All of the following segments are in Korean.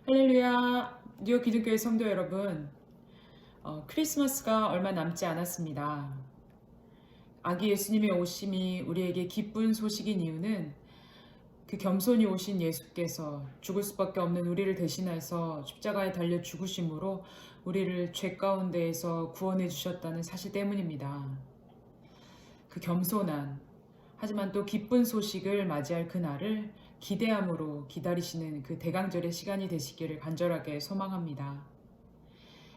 할렐루야, 뉴욕 기독교회 성도 여러분, 크리스마스가 얼마 남지 않았습니다. 아기 예수님의 오심이 우리에게 기쁜 소식인 이유는 그 겸손히 오신 예수께서 죽을 수밖에 없는 우리를 대신해서 십자가에 달려 죽으심으로 우리를 죄 가운데에서 구원해 주셨다는 사실 때문입니다. 그 겸손한 하지만 또 기쁜 소식을 맞이할 그날을 기대함으로 기다리시는 그 대강절의 시간이 되시기를 간절하게 소망합니다.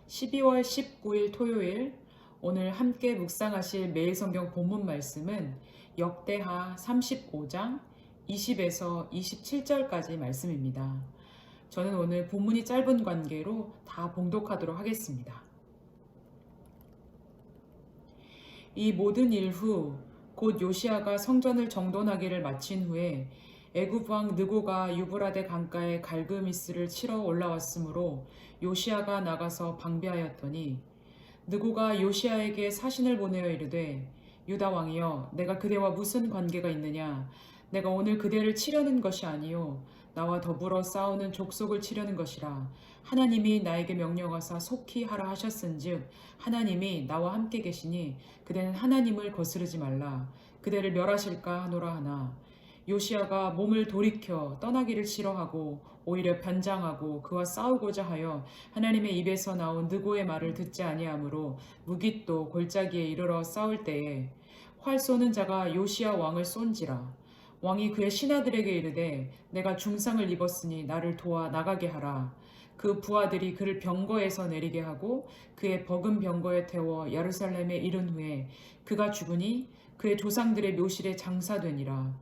12월 19일 토요일 오늘 함께 묵상하실 매일 성경 본문 말씀은 역대하 35장 20에서 27절까지 말씀입니다. 저는 오늘 본문이 짧은 관계로 다 봉독하도록 하겠습니다. 이 모든 일 후 곧 요시야가 성전을 정돈하기를 마친 후에 애굽 왕 느고가 유브라데 강가에 갈그미스를 치러 올라왔으므로 요시야가 나가서 방비하였더니 느고가 요시야에게 사신을 보내어 이르되 유다 왕이여 내가 그대와 무슨 관계가 있느냐 내가 오늘 그대를 치려는 것이 아니요 나와 더불어 싸우는 족속을 치려는 것이라 하나님이 나에게 명령하사 속히 하라 하셨은즉 하나님이 나와 함께 계시니 그대는 하나님을 거스르지 말라 그대를 멸하실까 하노라 하나 요시야가 몸을 돌이켜 떠나기를 싫어하고 오히려 변장하고 그와 싸우고자 하여 하나님의 입에서 나온 느고의 말을 듣지 아니하므로 무깃도 골짜기에 이르러 싸울 때에 활 쏘는 자가 요시야 왕을 쏜지라 왕이 그의 신하들에게 이르되 내가 중상을 입었으니 나를 도와 나가게 하라. 그 부하들이 그를 병거에서 내리게 하고 그의 버금 병거에 태워 예루살렘에 이른 후에 그가 죽으니 그의 조상들의 묘실에 장사되니라.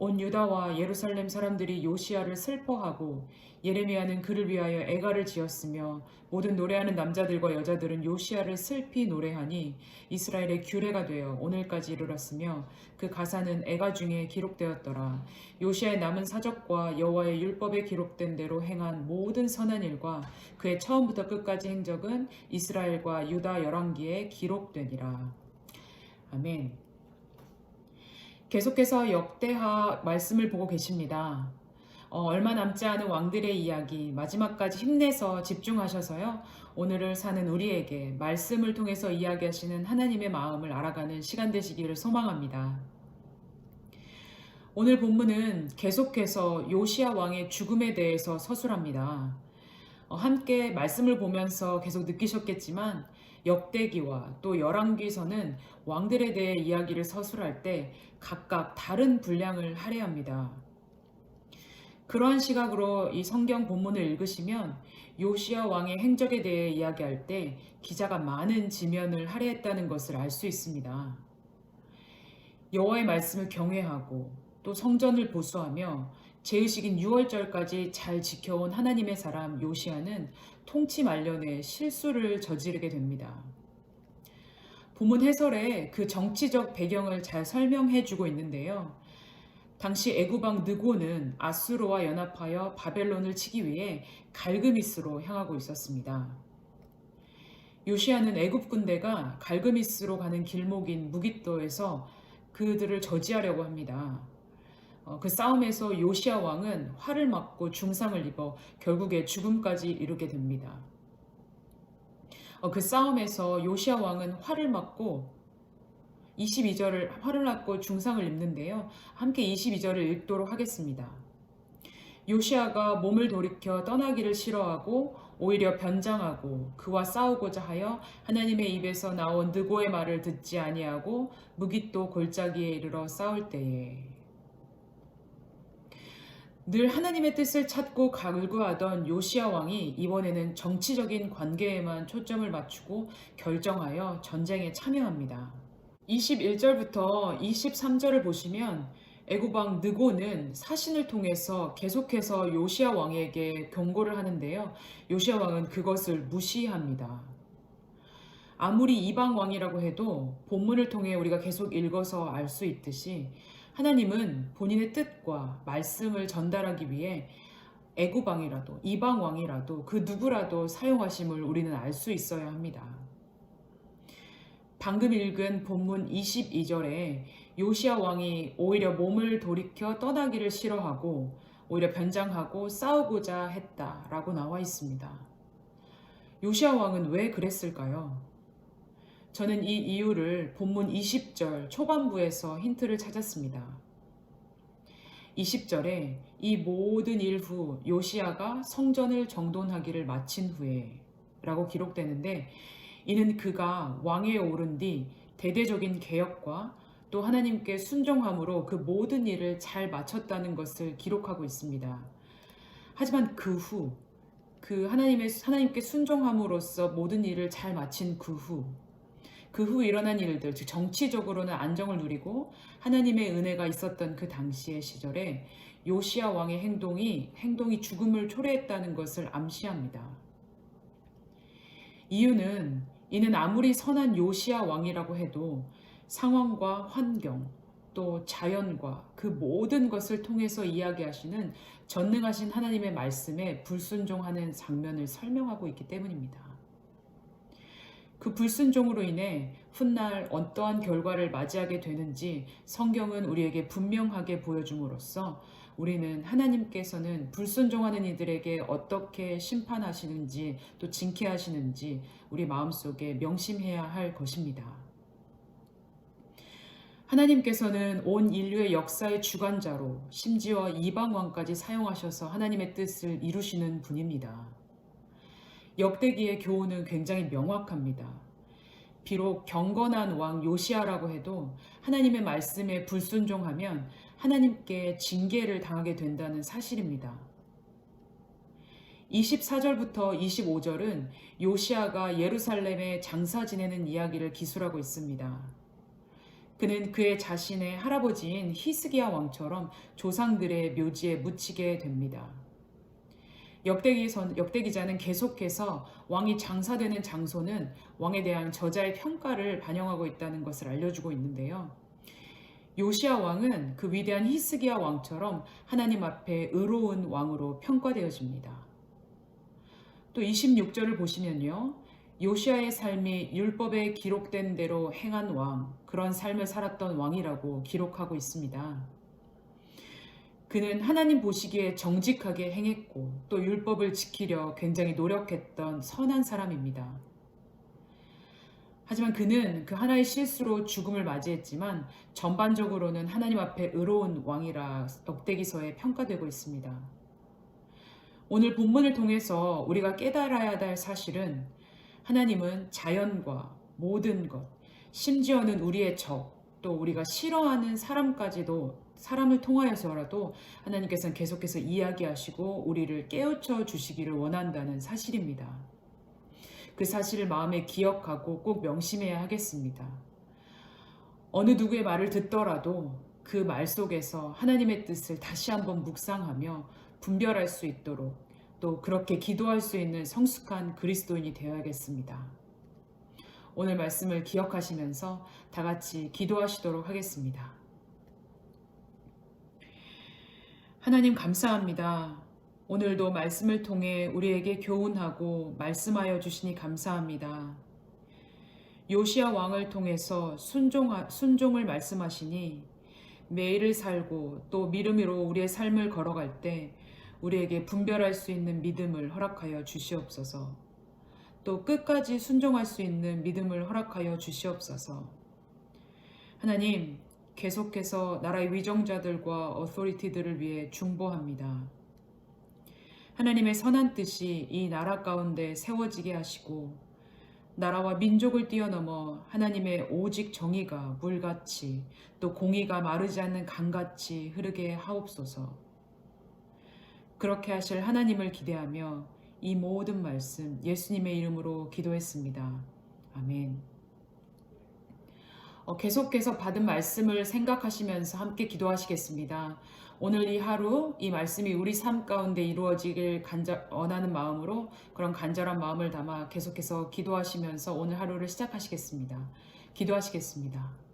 온 유다와 예루살렘 사람들이 요시야를 슬퍼하고 예레미야는 그를 위하여 애가를 지었으며 모든 노래하는 남자들과 여자들은 요시야를 슬피 노래하니 이스라엘의 규례가 되어 오늘까지 이르렀으며 그 가사는 애가 중에 기록되었더라. 요시야의 남은 사적과 여호와의 율법에 기록된 대로 행한 모든 선한 일과 그의 처음부터 끝까지 행적은 이스라엘과 유다 열왕기에 기록되니라. 아멘. 계속해서 역대하 말씀을 보고 계십니다. 얼마 남지 않은 왕들의 이야기 마지막까지 힘내서 집중하셔서요. 오늘을 사는 우리에게 말씀을 통해서 이야기하시는 하나님의 마음을 알아가는 시간 되시기를 소망합니다. 오늘 본문은 계속해서 요시야 왕의 죽음에 대해서 서술합니다. 함께 말씀을 보면서 계속 느끼셨겠지만 역대기와 또 열왕기서는 왕들에 대해 이야기를 서술할 때 각각 다른 분량을 할애합니다. 그러한 시각으로 이 성경 본문을 읽으시면 요시야 왕의 행적에 대해 이야기할 때 기자가 많은 지면을 할애했다는 것을 알 수 있습니다. 여호와의 말씀을 경외하고 또 성전을 보수하며 제의식인 유월절까지 잘 지켜온 하나님의 사람 요시야는 통치 말년에 실수를 저지르게 됩니다. 본문 해설에 그 정치적 배경을 잘 설명해 주고 있는데요. 당시 애굽왕 느고는 아수르와 연합하여 바벨론을 치기 위해 갈그미스로 향하고 있었습니다. 요시야는 애굽 군대가 갈그미스로 가는 길목인 무깃도에서 그들을 저지하려고 합니다. 그 싸움에서 요시야 왕은 활을 맞고 중상을 입어 결국에 죽음까지 이르게 됩니다. 그 싸움에서 요시야 왕은 활을 맞고 22절을 활을 맞고 중상을 입는데요. 함께 22절을 읽도록 하겠습니다. 요시야가 몸을 돌이켜 떠나기를 싫어하고 오히려 변장하고 그와 싸우고자 하여 하나님의 입에서 나온 느고의 말을 듣지 아니하고 무깃도 골짜기에 이르러 싸울 때에 늘 하나님의 뜻을 찾고 갈구하던 요시야 왕이 이번에는 정치적인 관계에만 초점을 맞추고 결정하여 전쟁에 참여합니다. 21절부터 23절을 보시면 애굽 왕 느고는 사신을 통해서 계속해서 요시야 왕에게 경고를 하는데요. 요시야 왕은 그것을 무시합니다. 아무리 이방 왕이라고 해도 본문을 통해 우리가 계속 읽어서 알 수 있듯이 하나님은 본인의 뜻과 말씀을 전달하기 위해 애굽 왕이라도 이방 왕이라도 그 누구라도 사용하심을 우리는 알 수 있어야 합니다. 방금 읽은 본문 22절에 요시야 왕이 오히려 몸을 돌이켜 떠나기를 싫어하고 오히려 변장하고 싸우고자 했다라고 나와 있습니다. 요시야 왕은 왜 그랬을까요? 저는 이 이유를 본문 20절 초반부에서 힌트를 찾았습니다. 20절에 이 모든 일 후 요시야가 성전을 정돈하기를 마친 후에 라고 기록되는데, 이는 그가 왕위에 오른 뒤 대대적인 개혁과 또 하나님께 순종함으로 그 모든 일을 잘 마쳤다는 것을 기록하고 있습니다. 하지만 그 후, 하나님께 순종함으로써 모든 일을 잘 마친 그 후 일어난 일들, 즉 정치적으로는 안정을 누리고 하나님의 은혜가 있었던 그 당시의 시절에 요시야 왕의 행동이 죽음을 초래했다는 것을 암시합니다. 이는 아무리 선한 요시야 왕이라고 해도 상황과 환경, 또 자연과 그 모든 것을 통해서 이야기하시는 전능하신 하나님의 말씀에 불순종하는 장면을 설명하고 있기 때문입니다. 그 불순종으로 인해 훗날 어떠한 결과를 맞이하게 되는지 성경은 우리에게 분명하게 보여줌으로써 우리는 하나님께서는 불순종하는 이들에게 어떻게 심판하시는지 또 징계하시는지 우리 마음속에 명심해야 할 것입니다. 하나님께서는 온 인류의 역사의 주관자로 심지어 이방 왕까지 사용하셔서 하나님의 뜻을 이루시는 분입니다. 역대기의 교훈은 굉장히 명확합니다. 비록 경건한 왕 요시야라고 해도 하나님의 말씀에 불순종하면 하나님께 징계를 당하게 된다는 사실입니다. 24절부터 25절은 요시야가 예루살렘에 장사 지내는 이야기를 기술하고 있습니다. 그는 그의 자신의 할아버지인 히스기야 왕처럼 조상들의 묘지에 묻히게 됩니다. 역대기자는 계속해서 왕이 장사되는 장소는 왕에 대한 저자의 평가를 반영하고 있다는 것을 알려주고 있는데요. 요시야 왕은 그 위대한 히스기야 왕처럼 하나님 앞에 의로운 왕으로 평가되어집니다. 또 26절을 보시면요. 요시야의 삶이 율법에 기록된 대로 행한 왕, 그런 삶을 살았던 왕이라고 기록하고 있습니다. 그는 하나님 보시기에 정직하게 행했고 또 율법을 지키려 굉장히 노력했던 선한 사람입니다. 하지만 그는 그 하나의 실수로 죽음을 맞이했지만 전반적으로는 하나님 앞에 의로운 왕이라 역대기서에 평가되고 있습니다. 오늘 본문을 통해서 우리가 깨달아야 할 사실은 하나님은 자연과 모든 것, 심지어는 우리의 적, 또 우리가 싫어하는 사람을 통하여서라도 하나님께서는 계속해서 이야기하시고 우리를 깨우쳐 주시기를 원한다는 사실입니다. 그 사실을 마음에 기억하고 꼭 명심해야 하겠습니다. 어느 누구의 말을 듣더라도 그 말 속에서 하나님의 뜻을 다시 한번 묵상하며 분별할 수 있도록 또 그렇게 기도할 수 있는 성숙한 그리스도인이 되어야겠습니다. 오늘 말씀을 기억하시면서 다 같이 기도하시도록 하겠습니다. 하나님 감사합니다. 오늘도 말씀을 통해 우리에게 교훈하고 말씀하여 주시니 감사합니다. 요시야 왕을 통해서 순종을 말씀하시니 매일을 살고 또 믿음으로 우리의 삶을 걸어갈 때 우리에게 분별할 수 있는 믿음을 허락하여 주시옵소서. 또 끝까지 순종할 수 있는 믿음을 허락하여 주시옵소서. 하나님, 계속해서 나라의 위정자들과 어소리티들을 위해 중보합니다. 하나님의 선한 뜻이 이 나라 가운데 세워지게 하시고 나라와 민족을 뛰어넘어 하나님의 오직 정의가 물같이 또 공의가 마르지 않는 강같이 흐르게 하옵소서. 그렇게 하실 하나님을 기대하며 이 모든 말씀 예수님의 이름으로 기도했습니다. 아멘. 계속해서 받은 말씀을 생각하시면서 함께 기도하시겠습니다. 오늘 이 하루 이 말씀이 우리 삶 가운데 이루어지길 원하는 마음으로 그런 간절한 마음을 담아 계속해서 기도하시면서 오늘 하루를 시작하시겠습니다. 기도하시겠습니다.